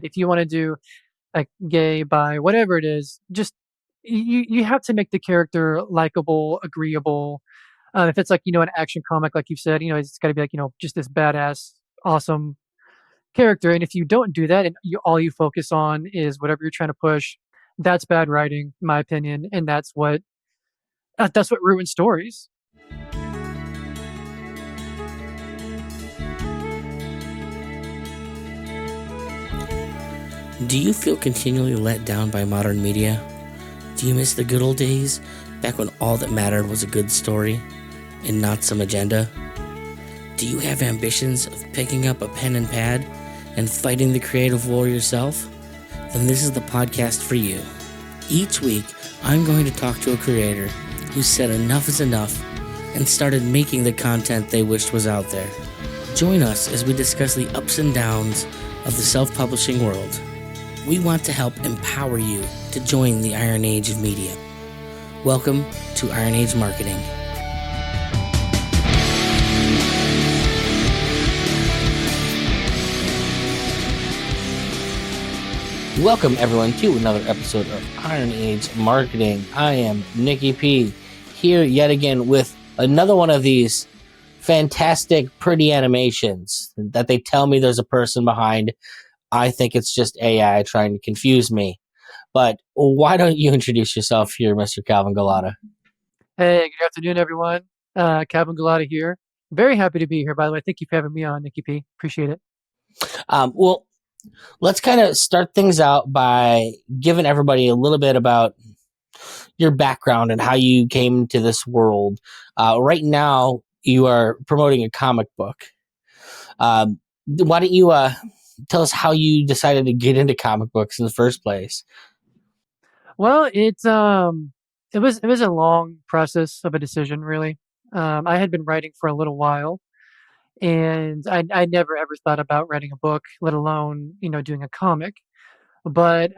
if you want to do like gay, bi, whatever it is, just you have to make the character likable, agreeable. If it's like an action comic, like you said, it's got to be like just this badass, awesome character. And if you don't do that, and all you focus on is whatever you're trying to push, that's bad writing, in my opinion, and that's what ruins stories. Do you feel continually let down by modern media? Do you miss the good old days, back when all that mattered was a good story and not some agenda? Do you have ambitions of picking up a pen and pad and fighting the creative war yourself? Then this is the podcast for you. Each week, I'm going to talk to a creator who said enough is enough and started making the content they wished was out there. Join us as we discuss the ups and downs of the self-publishing world. We want to help empower you to join the Iron Age of media. Welcome to Iron Age Marketing. Welcome everyone to another episode of Iron Age Marketing. I am Nicky P, here yet again with another one of these fantastic, pretty animations that they tell me there's a person behind. I think it's just AI trying to confuse me. But why don't you introduce yourself here, Mr. Calvin Gulotta? Hey, good afternoon, everyone. Calvin Gulotta here. Very happy to be here, by the way. Thank you for having me on, Nicky P. Appreciate it. Well, let's kind of start things out by giving everybody a little bit about your background and how you came to this world. Right now, you are promoting a comic book. Why don't you tell us how you decided to get into comic books in the first place? Well, it was a long process of a decision, really. I had been writing for a little while, and I never ever thought about writing a book, let alone doing a comic. But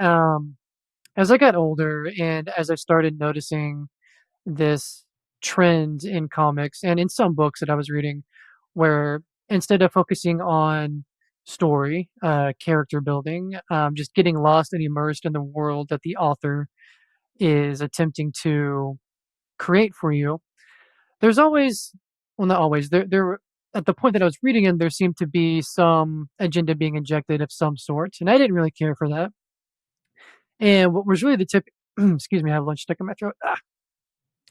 as I got older and as I started noticing this trend in comics and in some books that I was reading, where instead of focusing on story, character building, just getting lost and immersed in the world that the author is attempting to create for you, there's always, well, not always, there at the point that I was reading in, there seemed to be some agenda being injected of some sort, and I didn't really care for that. And what was really the tip, excuse me, I have lunch stuck in my throat.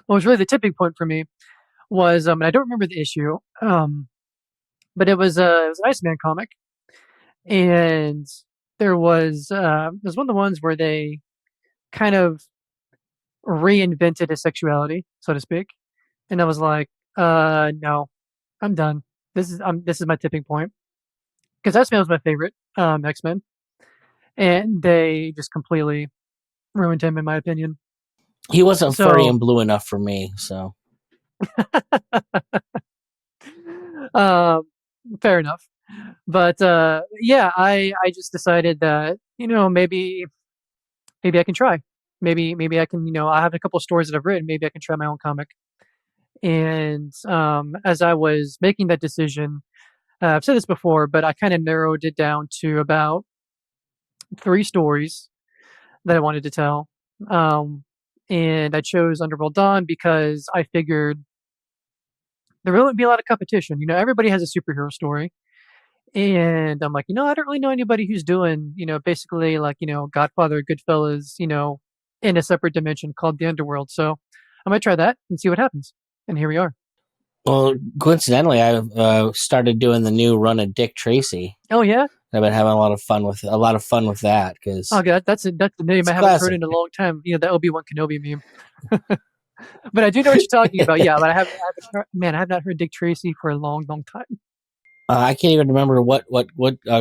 What was really the tipping point for me was, and I don't remember the issue, but it was an Iceman comic, and it was one of the ones where they kind of reinvented his sexuality, so to speak, and I was like, no, I'm done. This is my tipping point because Iceman was my favorite X-Men, and they just completely ruined him, in my opinion. He wasn't furry and blue enough for me, so. Fair enough. But yeah, I just decided that maybe I can try. Maybe I can I have a couple of stories that I've written. Maybe I can try my own comic. And as I was making that decision, I've said this before, but I kind of narrowed it down to about 3 stories that I wanted to tell. And I chose Underworld Don because I figured there wouldn't be a lot of competition. Everybody has a superhero story. And I'm like, I don't really know anybody who's doing, basically like, Godfather, Goodfellas, in a separate dimension called the Underworld. So I might try that and see what happens. And here we are. Well, coincidentally, I started doing the new run of Dick Tracy. Oh yeah, I've been having a lot of fun with that because. Oh god, that's the name I haven't heard in a long time. The Obi-Wan Kenobi meme. But I do know what you're talking about. Yeah, but I have not heard Dick Tracy for a long, long time. I can't even remember what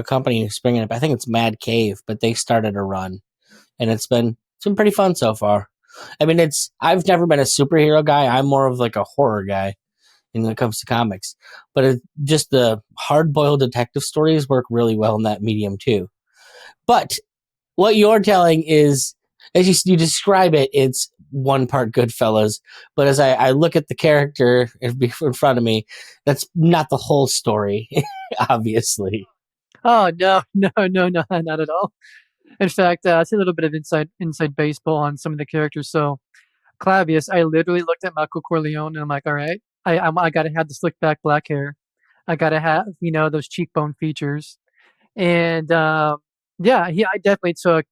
company is bringing it up. I think it's Mad Cave, but they started a run, and it's been pretty fun so far. I mean, I've never been a superhero guy. I'm more of like a horror guy when it comes to comics. But just the hard-boiled detective stories work really well in that medium too. But what you're telling is, as you describe it, it's one part Goodfellas. But as I look at the character in front of me, that's not the whole story, obviously. Oh no, no, not at all. In fact, I see a little bit of inside baseball on some of the characters. So Clavius, I literally looked at Michael Corleone and I'm like, all right, I gotta have the slick back black hair. I gotta have those cheekbone features. And yeah, I definitely took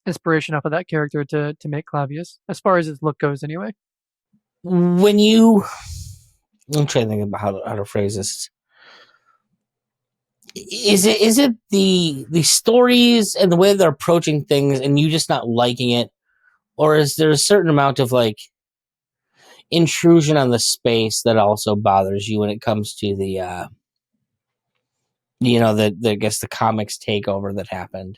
inspiration off of that character to make Clavius, as far as his look goes, anyway. When you, I'm trying to think about how to phrase this. Is it the stories and the way they're approaching things, and you just not liking it, or is there a certain amount of like intrusion on the space that also bothers you when it comes to the the I guess the comics takeover that happened?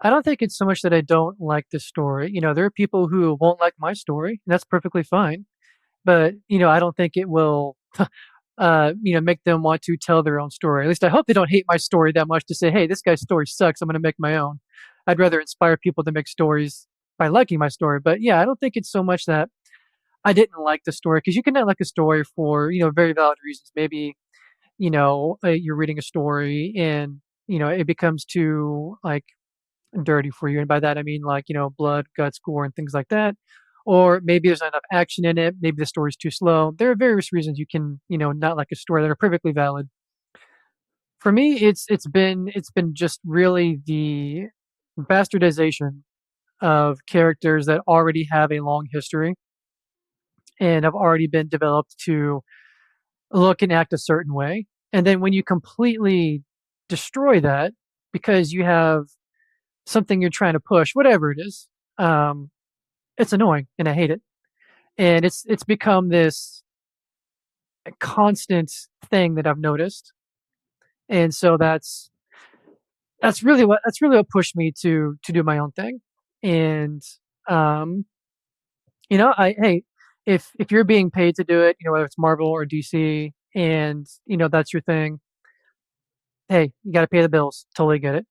I don't think it's so much that I don't like the story. There are people who won't like my story, and that's perfectly fine. But I don't think it will, make them want to tell their own story. At least I hope they don't hate my story that much to say, "Hey, this guy's story sucks. I'm going to make my own." I'd rather inspire people to make stories by liking my story. But yeah, I don't think it's so much that I didn't like the story because you can not like a story for very valid reasons. Maybe you're reading a story and it becomes too like dirty for you. And by that, I mean like, blood, guts, gore, and things like that. Or maybe there's not enough action in it. Maybe the story's too slow. There are various reasons you can, not like a story that are perfectly valid. For me, it's been just really the bastardization of characters that already have a long history and have already been developed to look and act a certain way. And then when you completely destroy that because you have something you're trying to push, whatever it is, um, it's annoying and I hate it. And it's become this constant thing that I've noticed. And so that's really what pushed me to do my own thing. And um, I hey, if you're being paid to do it, whether it's Marvel or DC, and that's your thing, hey, you got to pay the bills. Totally get it.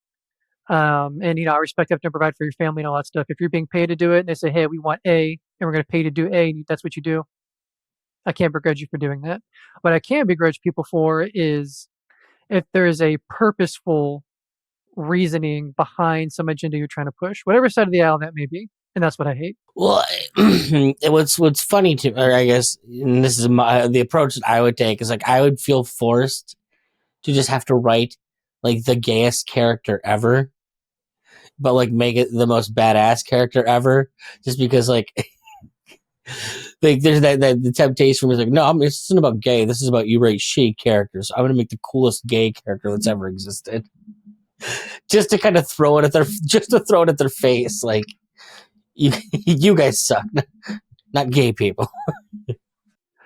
And I respect you have to provide for your family and all that stuff. If you're being paid to do it, and they say, hey, we want A, and we're going to pay you to do A, and that's what you do. I can't begrudge you for doing that. What I can begrudge people for is if there is a purposeful reasoning behind some agenda you're trying to push, whatever side of the aisle that may be. And that's what I hate. Well, what's funny to, or I guess, and this is the approach that I would take is like I would feel forced to just have to write like the gayest character ever, but like make it the most badass character ever, just because like like there's that the temptation was like, no, this isn't about gay. This is about you write she characters. I'm gonna make the coolest gay character that's ever existed, just to kind of throw it at their just to throw it at their face, like you you guys suck, not gay people.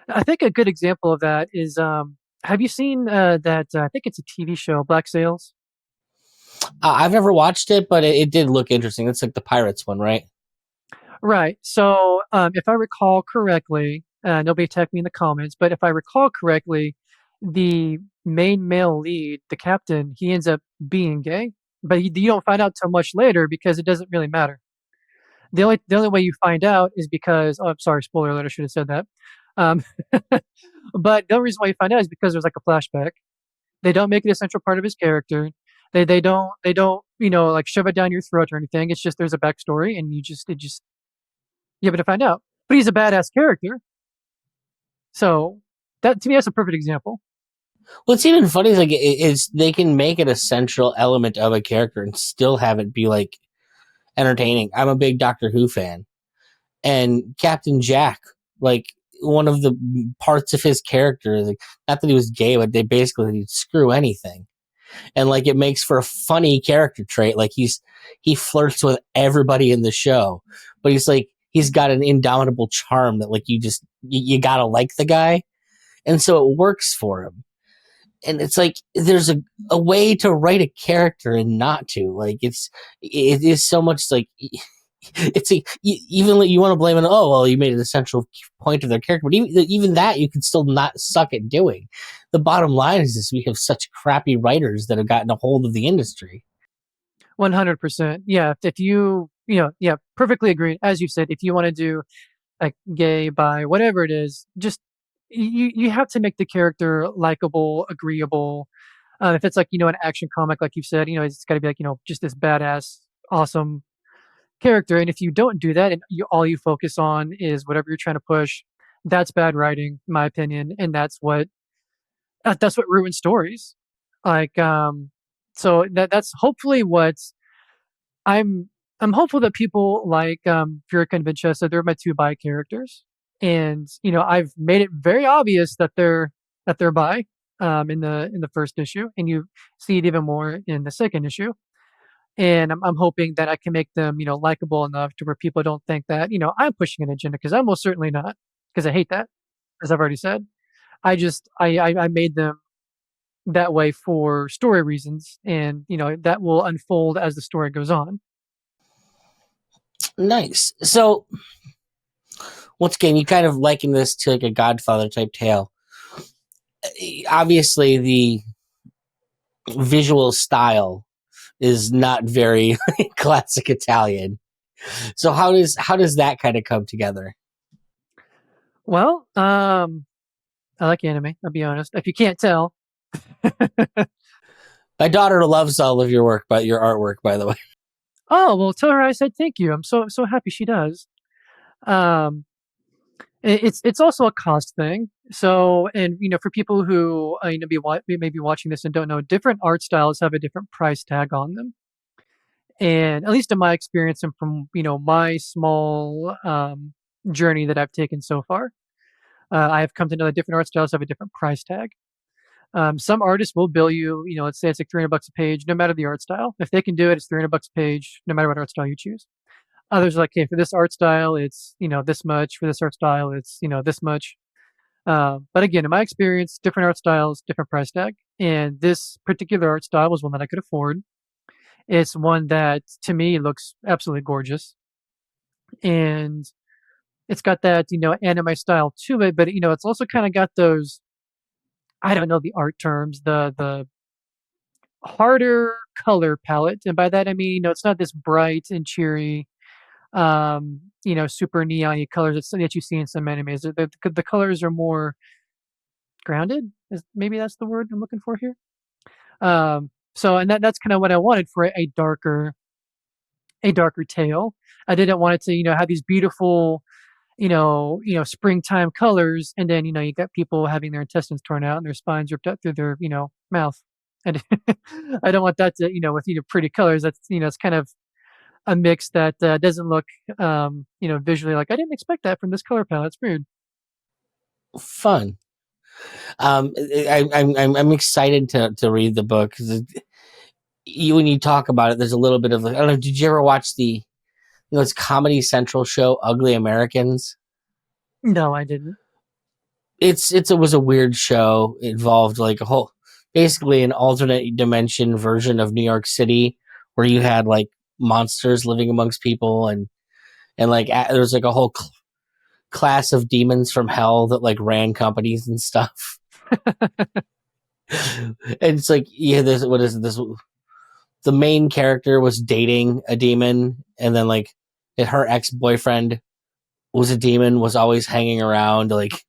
I think a good example of that is have you seen that I think it's a TV show, Black Sails? I've never watched it, but it did look interesting. It's like the Pirates one, right? Right. So, if I recall correctly, nobody attack me in the comments, but if I recall correctly, the main male lead, the captain, he ends up being gay, but you don't find out till much later because it doesn't really matter. The only way you find out is because, oh, I'm sorry, spoiler alert, I should have said that. Um, but the only reason why you find out is because there's like a flashback. They don't make it a central part of his character. They don't like shove it down your throat or anything. It's just there's a backstory, and you have to find out. But he's a badass character, so that to me that's a perfect example. What's even funny is like it's they can make it a central element of a character and still have it be like entertaining. I'm a big Doctor Who fan, and Captain Jack, like one of the parts of his character is like not that he was gay, but they basically he'd screw anything, and like it makes for a funny character trait. Like he flirts with everybody in the show, but he's got an indomitable charm that like you gotta like the guy, and so it works for him. And it's like there's a way to write a character and not to like it is so much like it's a, even like you want to blame it. Oh well, you made an essential point of their character, but even that you can still not suck at doing. The bottom line is this: we have such crappy writers that have gotten a hold of the industry. 100%. Yeah, if yeah, perfectly agreed. As you said, if you want to do like gay, bi, whatever it is, just you have to make the character likable, agreeable, If it's like, an action comic, like you said, it's got to be like, just this badass, awesome character. And if you don't do that and all you focus on is whatever you're trying to push, that's bad writing, in my opinion. And that's what ruins stories. Like, so that's hopefully what I'm I'm hopeful that people like Furica and Vinchessa, they're my two bi characters, and I've made it very obvious that they're bi in the first issue, and you see it even more in the second issue. And I'm hoping that I can make them likable enough to where people don't think that I'm pushing an agenda, because I'm most certainly not, because I hate that, as I've already said. I made them that way for story reasons, and that will unfold as the story goes on. Nice. So once again, you kind of liken this to like a Godfather type tale. Obviously, the visual style is not very classic Italian. So how does that kind of come together? Well, I like anime. I'll be honest. If you can't tell, My daughter loves all of your work, but your artwork, by the way. oh well, tell her I said thank you. I'm so happy she does. Um, it's also a cost thing. So, and for people who may be watching this and don't know, different art styles have a different price tag on them. And at least in my experience and from my small journey that I've taken so far, I have come to know that different art styles have a different price tag. Some artists will bill you, let's say it's like $300 a page, no matter the art style. If they can do it, it's $300 a page, no matter what art style you choose. Others are like, okay, for this art style, it's this much. For this art style, it's this much. But again, in my experience, different art styles, different price tag. And this particular art style was one that I could afford. It's one that to me looks absolutely gorgeous, and it's got that anime style to it. But it's also kind of got those, I don't know the art terms, the harder color palette, and by that I mean it's not this bright and cheery, super neon colors that you see in some animes. The colors are more grounded. Maybe that's the word I'm looking for here. So and that's kind of what I wanted for a darker tale. I didn't want it to have these beautiful springtime colors, and then you got people having their intestines torn out and their spines ripped out through their mouth. And I don't want that to with pretty colors. That's it's kind of a mix that doesn't look visually like I didn't expect that from this color palette. It's weird. Fun. I'm excited to read the book because when you talk about it, there's a little bit of I don't know. Did you ever watch the it's Comedy Central show Ugly Americans? No, I didn't. It was a weird show. It involved like a whole basically an alternate dimension version of New York City where you had like monsters living amongst people and like there was like a whole class of demons from hell that like ran companies and stuff. And it's like this what is this the main character was dating a demon and then like her ex-boyfriend was a demon, was always hanging around like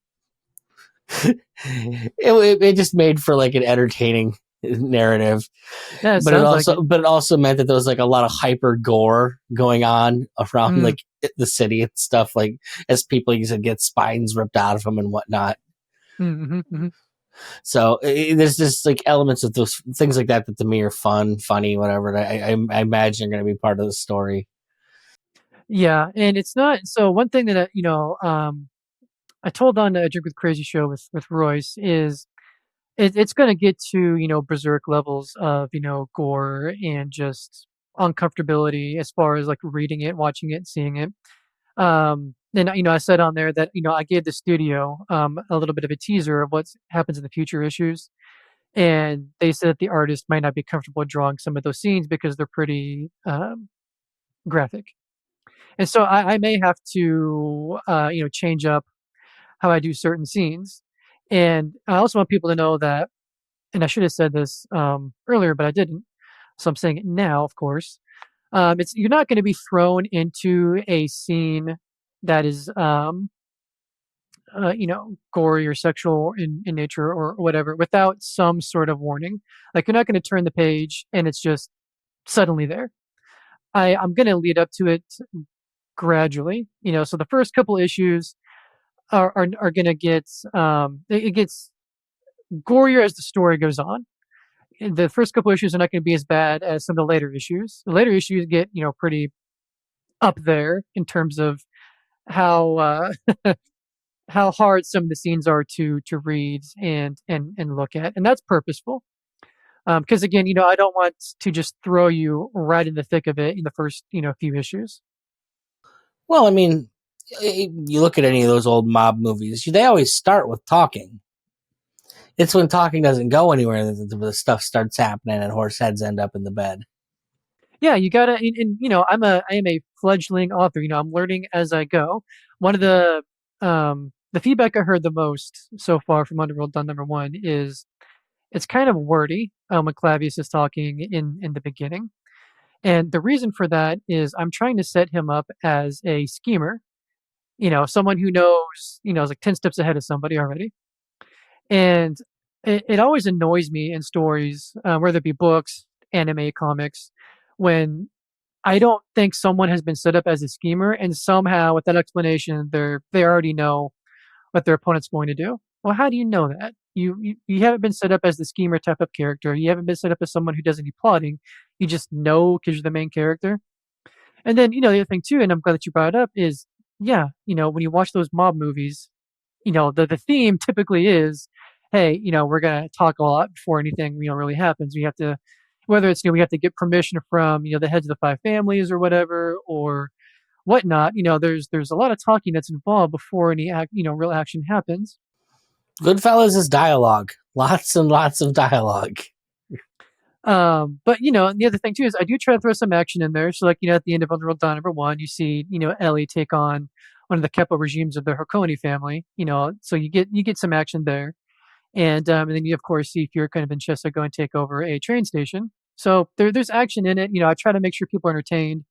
it just made for like an entertaining narrative, Yeah, it but it sounds like it. also meant that there was like a lot of hyper gore going on around Mm, like the city and stuff, like as people used to get spines ripped out of them and whatnot. mm, mhm. So there's just like elements of those things like that to me are fun, funny, whatever. I imagine are going to be part of the story. Yeah, and it's not. So one thing that I told on a Drink with Crazy show with Royce is it's going to get to berserk levels of gore and just uncomfortability as far as like reading it, watching it, seeing it. And I said on there that I gave the studio a little bit of a teaser of what happens in the future issues, and they said that the artist might not be comfortable drawing some of those scenes because they're pretty graphic. And so I may have to change up how I do certain scenes. And I also want people to know that, and I should have said this earlier, but I didn't. So I'm saying it now, of course. It's You're not going to be thrown into a scene that is gory or sexual in nature or whatever without some sort of warning. Like you're not going to turn the page and it's just suddenly there. I'm going to lead up to it gradually. So the first couple issues are going to get it gets gorier as the story goes on. The first couple issues are not going to be as bad as some of the later issues. The later issues get pretty up there in terms of how how hard some of the scenes are to read and look at, and that's purposeful. Because again, I don't want to just throw you right in the thick of it in the first few issues. Well, I mean, you look at any of those old mob movies, they always start with talking. It's when talking doesn't go anywhere that the stuff starts happening and horse heads end up in the bed. Yeah, you gotta, and I am a fledgling author. I'm learning as I go. One of the feedback I heard the most so far from Underworld Don #1 is it's kind of wordy when Clavius is talking in the beginning. And the reason for that is I'm trying to set him up as a schemer, someone who knows, is like 10 steps ahead of somebody already. And it always annoys me in stories, whether it be books, anime, comics, when I don't think someone has been set up as a schemer and somehow with that explanation they already know what their opponent's going to do. Well, how do you know that? You haven't been set up as the schemer type of character. You haven't been set up as someone who does any plotting. You just know because you're the main character. And then, the other thing too, and I'm glad that you brought it up, is yeah, when you watch those mob movies, the theme typically is, hey, we're gonna talk a lot before anything, really happens. We have to, whether it's, we have to get permission from, the heads of the five families or whatever, or whatnot. There's a lot of talking that's involved before any real action happens. Goodfellas is dialogue. Lots and lots of dialogue. But the other thing too is I do try to throw some action in there. So like, at the end of Underworld Dawn #1, you see, Ellie take on one of the Kepo regimes of the Harkoni family, so you get some action there. And then you of course see Fury kind of Vincenzo go and take over a train station. So there's action in it. I try to make sure people are entertained.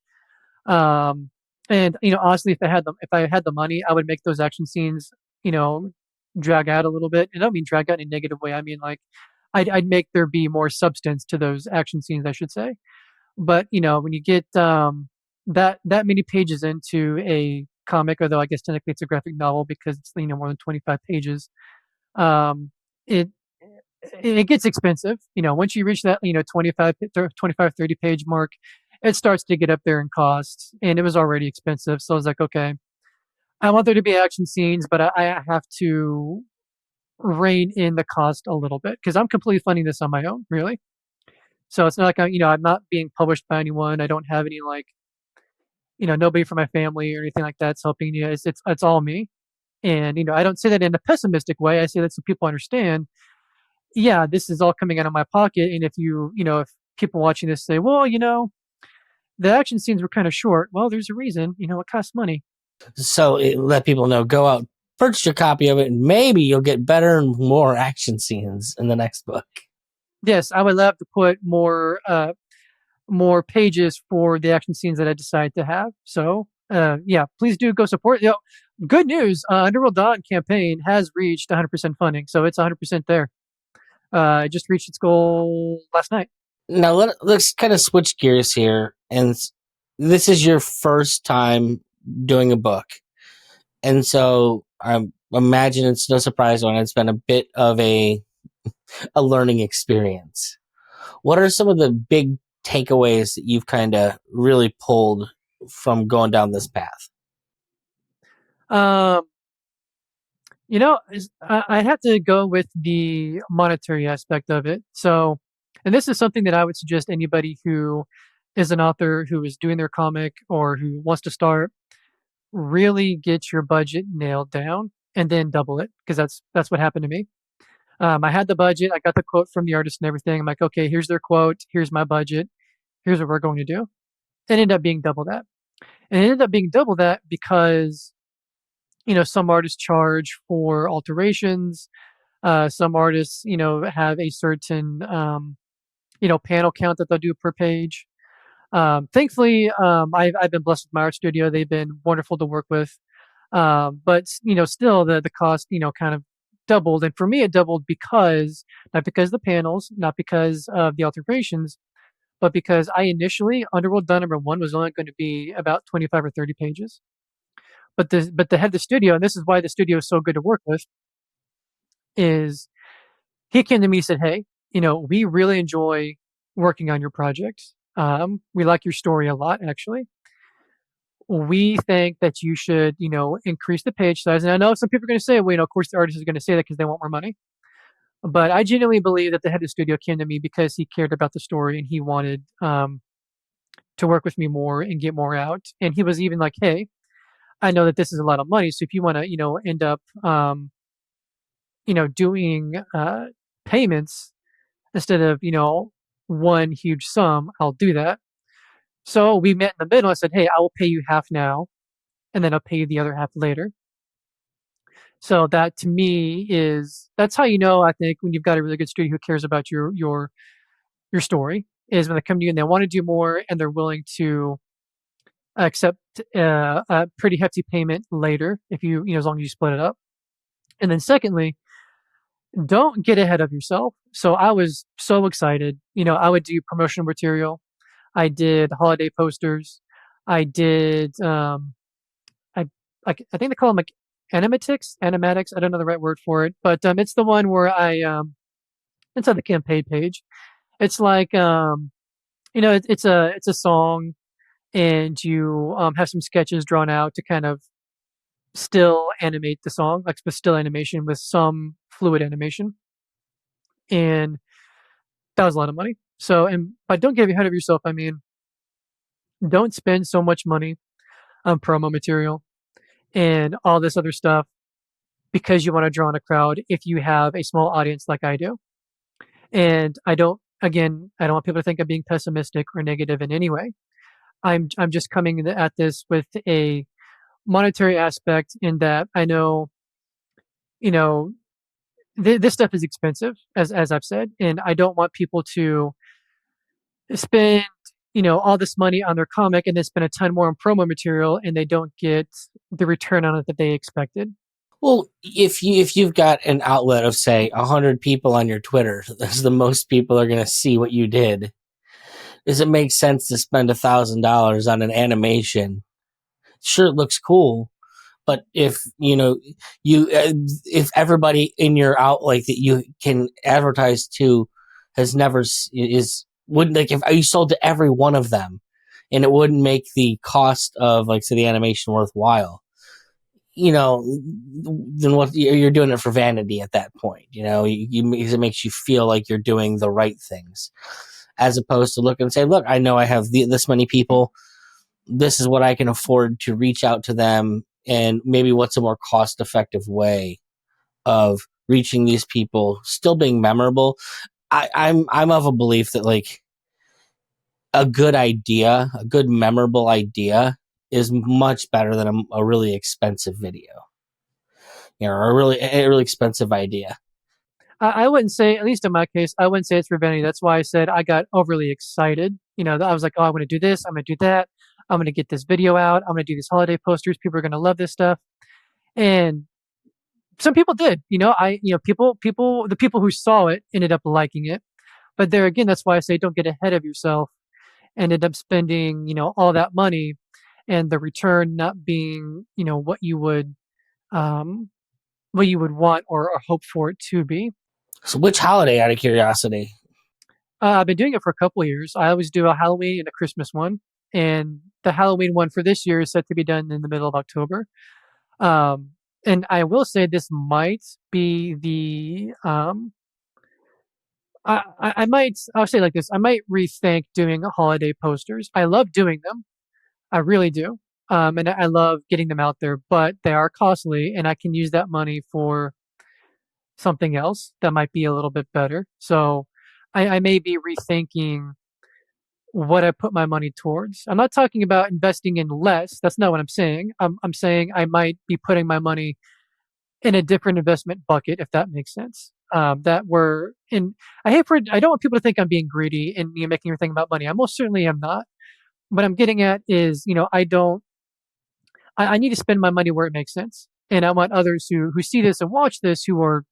Um, and honestly, if I had the money, I would make those action scenes, you know, drag out a little bit. And I don't mean drag out in a negative way. I mean like I'd make there be more substance to those action scenes, I should say. But when you get that many pages into a comic, although I guess technically it's a graphic novel because it's more than 25 pages, um, it it gets expensive. Once you reach that 25 30 page mark, it starts to get up there in cost, and it was already expensive. So I was like, okay, I want there to be action scenes, but I have to rein in the cost a little bit because I'm completely funding this on my own, really. So it's not like I'm not being published by anyone. I don't have any like nobody from my family or anything like that's helping you. It's all me. And I don't say that in a pessimistic way. I say that so people understand. Yeah, this is all coming out of my pocket. And if people watching this say, well, the action scenes were kind of short. Well, there's a reason. It costs money. So let people know, go out, purchase your copy of it, and maybe you'll get better and more action scenes in the next book. Yes, I would love to put more pages for the action scenes that I decide to have. So, yeah, please do go support. Good news. Underworld Dawn campaign has reached 100% funding, so it's 100% there. It just reached its goal last night. Now let's kind of switch gears here, and this is your first time doing a book, and so I imagine it's no surprise when it's been a bit of a learning experience. What are some of the big takeaways that you've kind of really pulled from going down this path? Um, I have to go with the monetary aspect of it. So, and this is something that I would suggest anybody who is an author who is doing their comic or who wants to start, really get your budget nailed down and then double it because that's what happened to me. I had the budget, I got the quote from the artist and everything. I'm like, okay, here's their quote, here's my budget, here's what we're going to do. It ended up being double that. And it ended up being double that because some artists charge for alterations. Some artists, have a certain, panel count that they'll do per page. Thankfully, I've been blessed with my art studio. They've been wonderful to work with. But still the cost, kind of doubled. And for me, it doubled because not because of the panels, not because of the alterations, but because I initially Underworld Don #1 was only going to be about 25 or 30 pages. But the head of the studio, and this is why the studio is so good to work with, is he came to me and said, "Hey, we really enjoy working on your project. We like your story a lot, actually. We think that you should, increase the page size." And I know some people are going to say, well, of course the artist is going to say that because they want more money. But I genuinely believe that the head of the studio came to me because he cared about the story and he wanted to work with me more and get more out. And he was even like, "Hey, I know that this is a lot of money, so if you want to, end up, doing payments instead of, one huge sum, I'll do that." So we met in the middle. I said, "Hey, I will pay you half now, and then I'll pay you the other half later." So that to me that's how I think when you've got a really good studio who cares about your story is when they come to you and they want to do more and they're willing to accept a pretty hefty payment later if as long as you split it up. And then secondly, don't get ahead of yourself. So I was so excited. I would do promotional material. I did holiday posters. I did I I think they call them like animatics. I don't know the right word for it, but it's the one where I inside the campaign page. It's like it's a song, and you have some sketches drawn out to kind of still animate the song, like with still animation with some fluid animation, and that was a lot of money. So, and but don't get ahead of yourself. I mean, don't spend so much money on promo material and all this other stuff because you want to draw in a crowd if you have a small audience like I do. And I don't want people to think I'm being pessimistic or negative in any way. I'm just coming at this with a monetary aspect in that I know, you know, this stuff is expensive, as I've said, and I don't want people to spend, all this money on their comic and then spend a ton more on promo material and they don't get the return on it that they expected. Well, if you've got an outlet of say 100 people on your Twitter, that's the most people are going to see what you did. Does it make sense to spend $1,000 on an animation? Sure, it looks cool, but if if everybody in your outlet that you can advertise to has never is wouldn't like if you sold to every one of them, and it wouldn't make the cost of like say the animation worthwhile. You know, then what you're doing it for vanity at that point. It makes you feel like you're doing the right things, as opposed to look and say, look, I know I have this many people. This is what I can afford to reach out to them, and maybe what's a more cost effective way of reaching these people, still being memorable. I'm of a belief that like a good idea, a good memorable idea, is much better than a really expensive video, or a really expensive idea. I wouldn't say, at least in my case, I wouldn't say it's for vanity. That's why I said I got overly excited. I was like, oh, I'm going to do this. I'm going to do that. I'm going to get this video out. I'm going to do these holiday posters. People are going to love this stuff. And some people did. The people who saw it ended up liking it. But there again, that's why I say don't get ahead of yourself and end up spending, all that money and the return not being, um, what you would want or hope for it to be. So, which holiday, out of curiosity? I've been doing it for a couple of years. I always do a Halloween and a Christmas one, and the Halloween one for this year is set to be done in the middle of October. Um, and I will say this might be the I'll say it like this. I might rethink doing holiday posters. I love doing them. I really do. And I love getting them out there, but they are costly, and I can use that money for something else that might be a little bit better. So I may be rethinking what I put my money towards. I'm not talking about investing in less. That's not what I'm saying. I'm saying I might be putting my money in a different investment bucket, if that makes sense. That we're in. I don't want people to think I'm being greedy and making everything about money. I most certainly am not. What I'm getting at is, I need to spend my money where it makes sense. And I want others who see this and watch this who are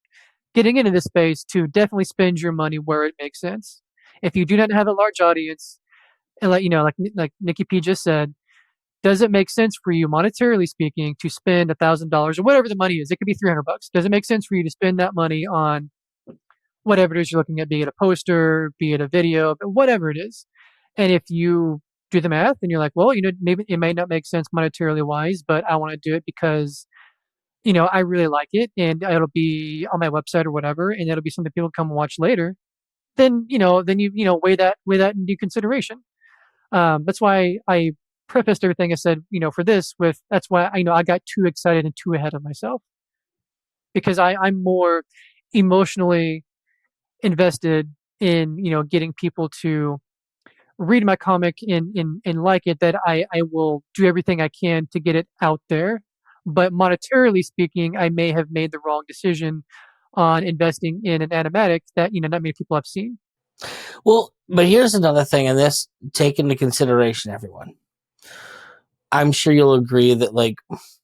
getting into this space to definitely spend your money where it makes sense. If you do not have a large audience, and like Nicky P just said, does it make sense for you monetarily speaking to spend $1,000 or whatever the money is? It could be 300 bucks. Does it make sense for you to spend that money on whatever it is you're looking at, be it a poster, be it a video, but whatever it is? And if you do the math and you're like, well, maybe it may not make sense monetarily wise, but I want to do it because I really like it and it'll be on my website or whatever, and it'll be something people come and watch later. Then you weigh that into consideration. That's why I prefaced everything I said, for this with that's why I got too excited and too ahead of myself because I'm more emotionally invested in getting people to read my comic and like it that I will do everything I can to get it out there. But monetarily speaking, I may have made the wrong decision on investing in an animatic that not many people have seen. Well, but here's another thing, and this take into consideration, everyone. I'm sure you'll agree that, like,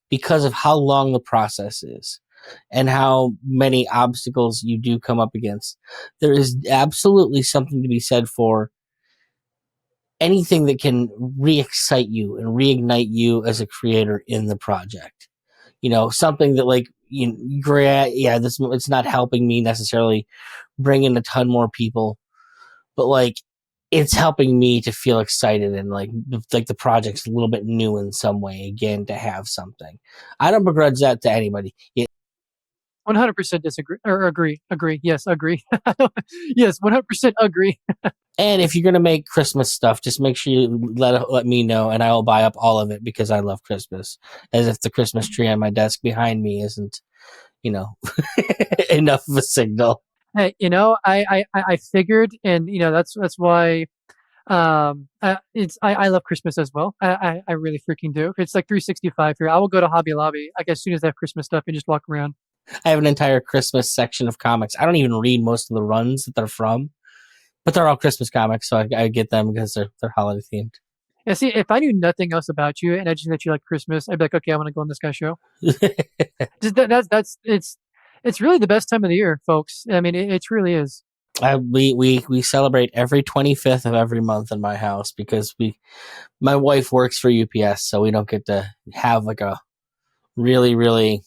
because of how long the process is and how many obstacles you do come up against, there is absolutely something to be said for anything that can re-excite you and reignite you as a creator in the project. Something that, like, yeah, this it's not helping me necessarily bring in a ton more people, but like it's helping me to feel excited and like the project's a little bit new in some way again to have something. I don't begrudge that to anybody. 100% disagree or agree. Yes, agree. Yes, 100% agree. And if you're gonna make Christmas stuff, just make sure you let me know, and I will buy up all of it because I love Christmas. As if the Christmas tree on my desk behind me isn't, you know, enough of a signal. Hey, I figured, and that's why I love Christmas as well. I really freaking do. It's like 365 here. I will go to Hobby Lobby like as soon as they have Christmas stuff and just walk around. I have an entire Christmas section of comics. I don't even read most of the runs that they're from, but they're all Christmas comics, so I get them because they're holiday themed. Yeah, see, if I knew nothing else about you and I just knew that you like Christmas, I'd be like, okay, I want to go on this guy's show. Just that's it's really the best time of the year, folks. I mean, it really is. We celebrate every 25th of every month in my house because my wife works for UPS, so we don't get to have like a really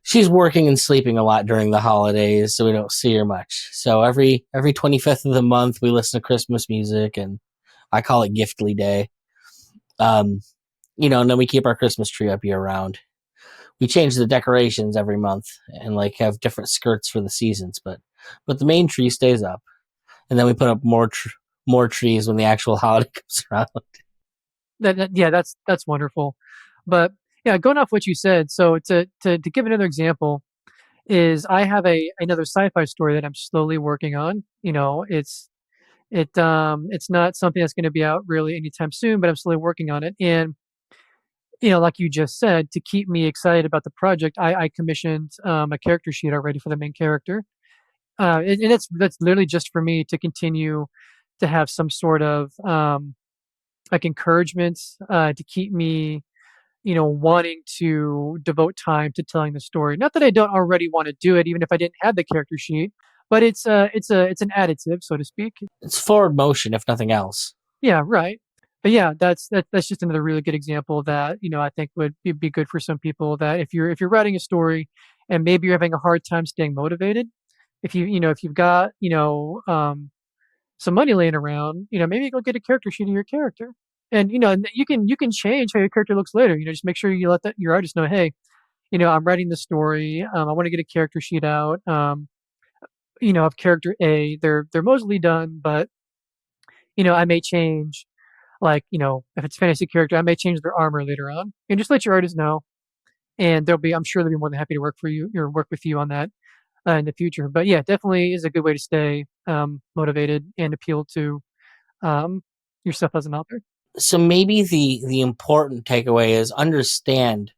she's working and sleeping a lot during the holidays, so we don't see her much. So every 25th of the month we listen to Christmas music, and I call it Giftly Day. Um, and then we keep our Christmas tree up year round. We change the decorations every month and like have different skirts for the seasons, but the main tree stays up, and then we put up more trees when the actual holiday comes around. Yeah, that's wonderful. But yeah, going off what you said, so to give another example, is I have another sci-fi story that I'm slowly working on. It's not something that's going to be out really anytime soon, but I'm slowly working on it. And like you just said, to keep me excited about the project, I commissioned a character sheet already for the main character, and that's literally just for me to continue to have some sort of like encouragement to keep me wanting to devote time to telling the story. Not that I don't already want to do it, even if I didn't have the character sheet, but it's an additive, so to speak. It's forward motion, if nothing else. Yeah, right. But yeah, that's just another really good example that I think would be good for some people. That if you're writing a story and maybe you're having a hard time staying motivated, if you've got some money laying around, maybe go get a character sheet of your character, and you can change how your character looks later. Just make sure you let your artist know, hey, I'm writing this story. I want to get a character sheet out. Of character A, they're mostly done, but I may change, like if it's fantasy character, I may change their armor later on, and just let your artist know, and I'm sure they'll be more than happy to work for you or work with you on that in the future. But yeah, definitely is a good way to stay motivated and appeal to yourself as an author. So maybe the important takeaway is understand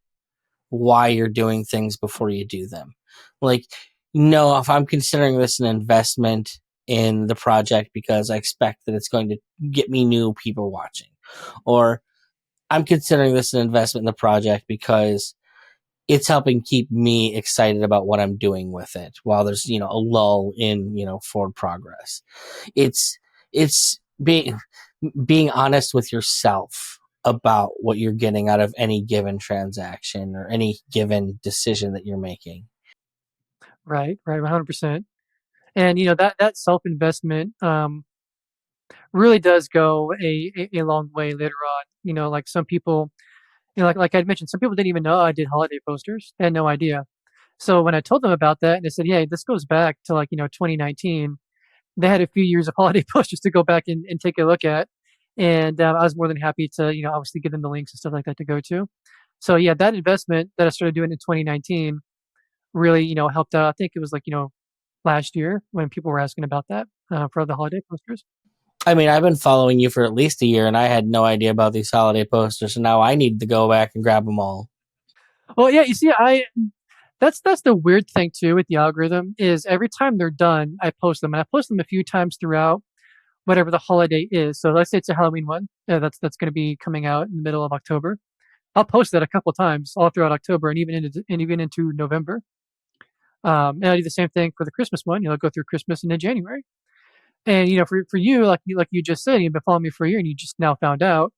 why you're doing things before you do them. Like, no, if I'm considering this an investment in the project because I expect that it's going to get me new people watching, or I'm considering this an investment in the project because it's helping keep me excited about what I'm doing with it while there's, a lull in, forward progress. It's, it's being honest with yourself about what you're getting out of any given transaction or any given decision that you're making. Right, right, 100%. And that self investment really does go a long way later on. Like some people, like I mentioned, some people didn't even know I did holiday posters. They had no idea. So when I told them about that, and they said, "Yeah, this goes back to 2019." They had a few years of holiday posters to go back and take a look at, and I was more than happy to obviously give them the links and stuff like that to go to. So yeah, that investment that I started doing in 2019 really helped out. I think it was last year when people were asking about that for the holiday posters. I mean, I've been following you for at least a year and I had no idea about these holiday posters. And now I need to go back and grab them all. Well, yeah, you see, that's the weird thing too with the algorithm is every time they're done, I post them, and I post them a few times throughout whatever the holiday is. So let's say it's a Halloween one, that's going to be coming out in the middle of October. I'll post that a couple times all throughout October and even into November. And I do the same thing for the Christmas one. Go through Christmas and then January. And for you, like you just said, you've been following me for a year, and you just now found out.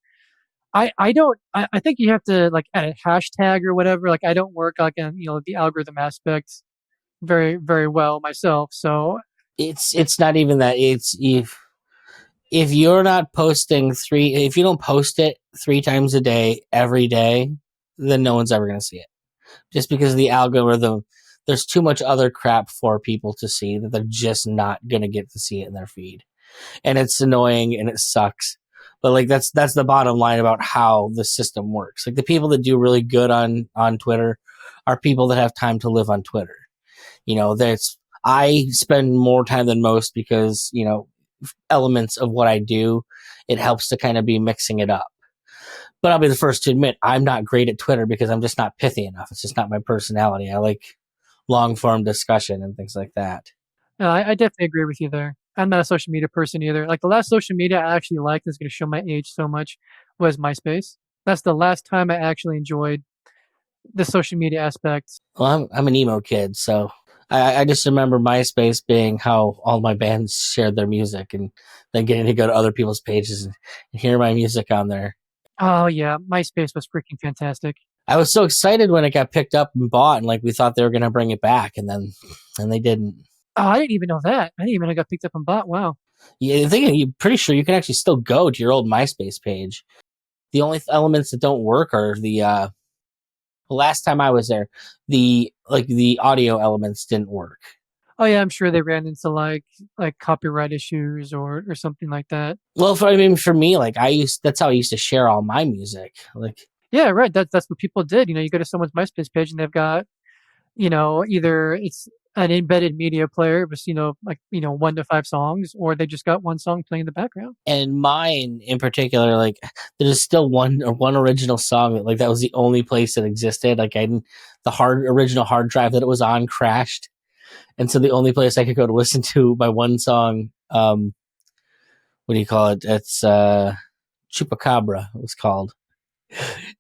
I don't. I think you have to add a hashtag or whatever. Like I don't work on the algorithm aspects very very well myself. So It's not even that. It's if you're not posting if you don't post it 3 times a day every day, then no one's ever going to see it. Just because of the algorithm, there's too much other crap for people to see that they're just not going to get to see it in their feed. And it's annoying and it sucks. But that's the bottom line about how the system works. Like the people that do really good on Twitter are people that have time to live on Twitter. That's I spend more time than most because, elements of what I do, it helps to kind of be mixing it up. But I'll be the first to admit I'm not great at Twitter because I'm just not pithy enough. It's just not my personality. I like long form discussion and things like that. no, I definitely agree with you there. I'm not a social media person either. Like the last social media I actually liked is going to show my age so much was MySpace. That's the last time I actually enjoyed the social media aspect. Well, I'm an emo kid, so I just remember MySpace being how all my bands shared their music and then getting to go to other people's pages and hear my music on there. Oh yeah, MySpace was freaking fantastic. I was so excited when it got picked up and bought, and we thought they were going to bring it back, and they didn't. Oh, I didn't even know that. I didn't even know it got picked up and bought. Wow. Yeah, I think you're pretty sure you can actually still go to your old MySpace page. The only elements that don't work are the last time I was there, the audio elements didn't work. Oh yeah, I'm sure they ran into like copyright issues or something like that. Well, for me, that's how I used to share all my music. Yeah, right. That's what people did. You go to someone's MySpace page and they've got either it's an embedded media player with one to five songs, or they just got one song playing in the background. And mine in particular, there's still one original song that was the only place that existed. The original hard drive that it was on crashed, and so the only place I could go to listen to my one song, what do you call it? It's Chupacabra. It was called,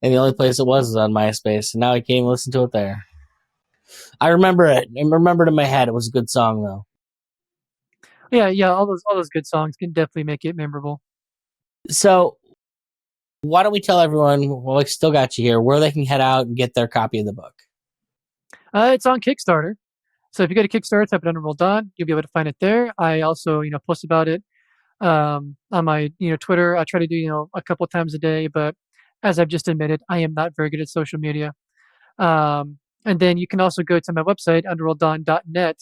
and the only place it was on MySpace. And now I can't even listen to it there. I remember it. I remember it in my head. It was a good song though. Yeah, yeah. All those good songs can definitely make it memorable. So why don't we tell everyone, well, I still got you here, where they can head out and get their copy of the book? It's on Kickstarter. So if you go to Kickstarter, type in Underworld Don, you'll be able to find it there. I also, post about it on my, Twitter. I try to do, a couple of times a day, but as I've just admitted, I am not very good at social media. And then you can also go to my website, underworlddon.net,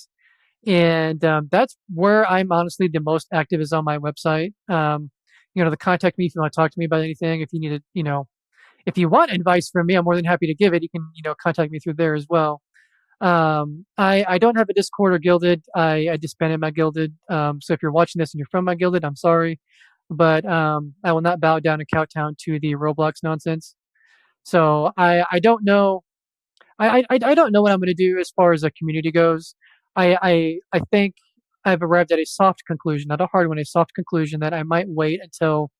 and that's where I'm honestly the most active is on my website. To contact me if you want to talk to me about anything. If you need to, if you want advice from me, I'm more than happy to give it. You can, contact me through there as well. I don't have a Discord or Guilded. I disbanded my Guilded. So if you're watching this and you're from my Guilded, I'm sorry, but I will not bow down and kowtown to the Roblox nonsense. So I don't know. I don't know what I'm going to do as far as the community goes. I think I've arrived at a soft conclusion, not a hard one, a soft conclusion that I might wait until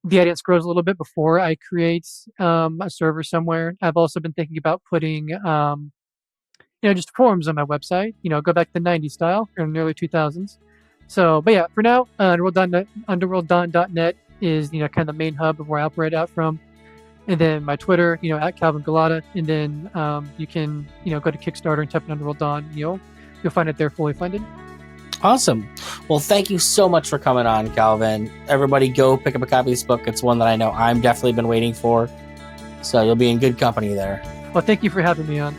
the audience grows a little bit before I create a server somewhere. I've also been thinking about putting just forums on my website. Go back to the '90s style or in the early 2000s. So, but yeah, for now, underworlddon.net is kind of the main hub of where I operate out from. And then my Twitter, at Calvin Gulotta, and then you can go to Kickstarter and type in Underworld Don. You'll find it there fully funded. Awesome. Well, thank you so much for coming on, Calvin. Everybody go pick up a copy of this book. It's one that I know I'm definitely been waiting for. So you'll be in good company there. Well, thank you for having me on.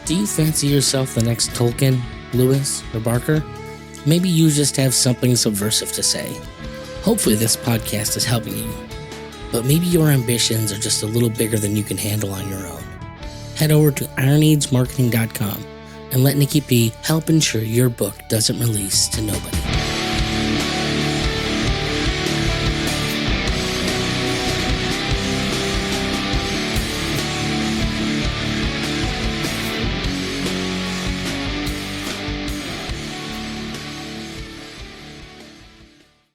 Do you fancy yourself the next Tolkien, Lewis, or Barker? Maybe you just have something subversive to say. Hopefully this podcast is helping you. But maybe your ambitions are just a little bigger than you can handle on your own. Head over to ironagemarketing.com and let Nicky P help ensure your book doesn't release to nobody.